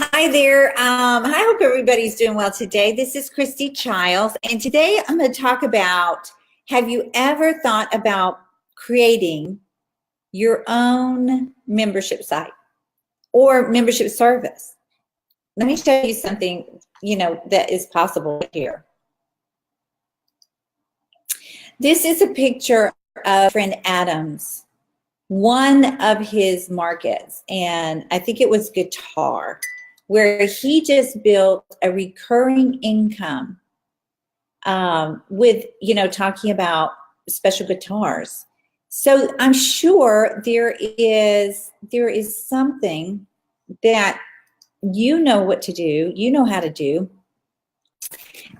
Hi there. I hope everybody's doing well today. This is Christy Childs, and today I'm going to talk about, have you ever thought about creating your own membership site or membership service? Let me show you something, that is possible here. This is a picture of friend Adams, one of his markets, and I think it was guitar, where he just built a recurring income with, talking about special guitars. So I'm sure there is something that you know what to do, you know how to do,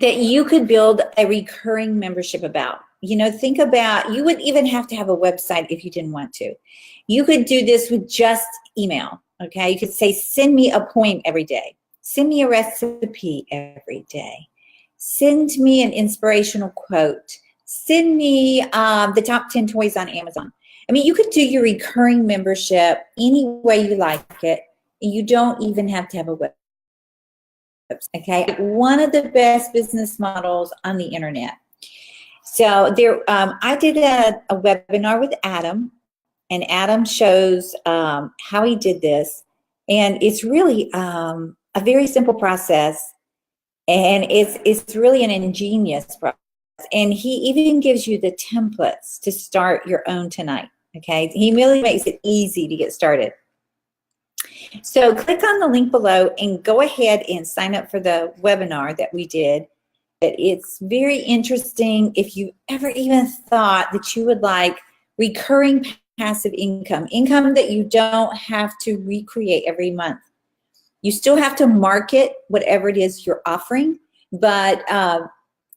that you could build a recurring membership about. Think about, you wouldn't even have to have a website if you didn't want to. You could do this with just email, okay? You could say, send me a poem every day. Send me a recipe every day. Send me an inspirational quote. Send me the top 10 toys on Amazon. I mean, you could do your recurring membership any way you like it. And you don't even have to have a website. Okay, one of the best business models on the internet. So there, I did a webinar with Adam, and Adam shows how he did this, and it's really a very simple process, and it's really an ingenious process. And he even gives you the templates to start your own tonight. Okay, he really makes it easy to get started. So click on the link below and go ahead and sign up for the webinar that we did. It's very interesting. If you ever even thought that you would like recurring passive income that you don't have to recreate every month. You still have to market whatever it is you're offering, but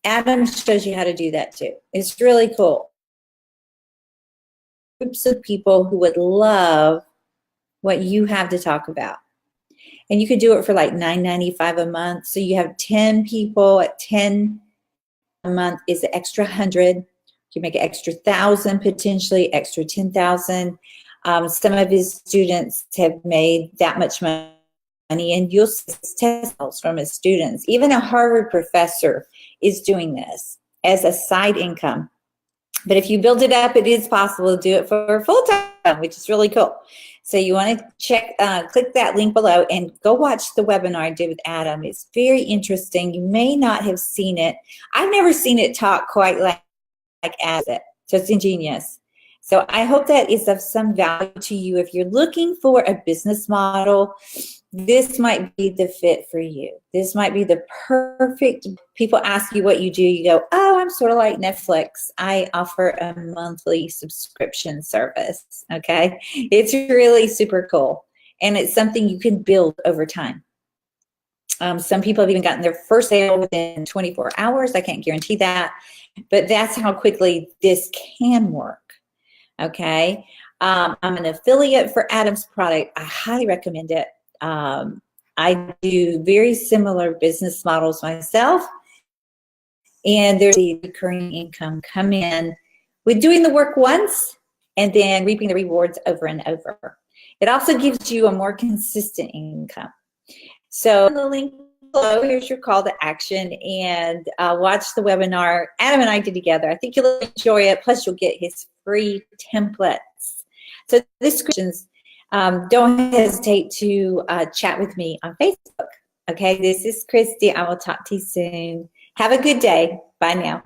Adam shows you how to do that too. It's really cool. Groups of people who would love what you have to talk about. And you could do it for like $9.95 a month. So you have 10 people at 10 a month is an extra 100. You make an extra 1,000, potentially extra 10,000. Some of his students have made that much money, and you'll see testimonials from his students. Even a Harvard professor is doing this as a side income. But if you build it up, it is possible to do it for full time, which is really cool. So you want to check, click that link below and go watch the webinar I did with Adam. It's very interesting. You may not have seen it. I've never seen it talk quite like Adam. So it's ingenious. So I hope that is of some value to you. If you're looking for a business model, this might be the fit for you. This might be the perfect, people ask you what you do, you go, oh, I'm sort of like Netflix. I offer a monthly subscription service, okay? It's really super cool. And it's something you can build over time. Some people have even gotten their first sale within 24 hours. I can't guarantee that, but that's how quickly this can work, okay? I'm an affiliate for Adam's product. I highly recommend it. I do very similar business models myself, and there's a recurring income come in with doing the work once and then reaping the rewards over and over. It also gives you a more consistent income. So the link below, here's your call to action, and watch the webinar Adam and I did together. I think you'll enjoy it. Plus, you'll get his free templates. So this questions. Don't hesitate to chat with me on Facebook. Okay, this is Christy. I will talk to you soon. Have a good day. Bye now.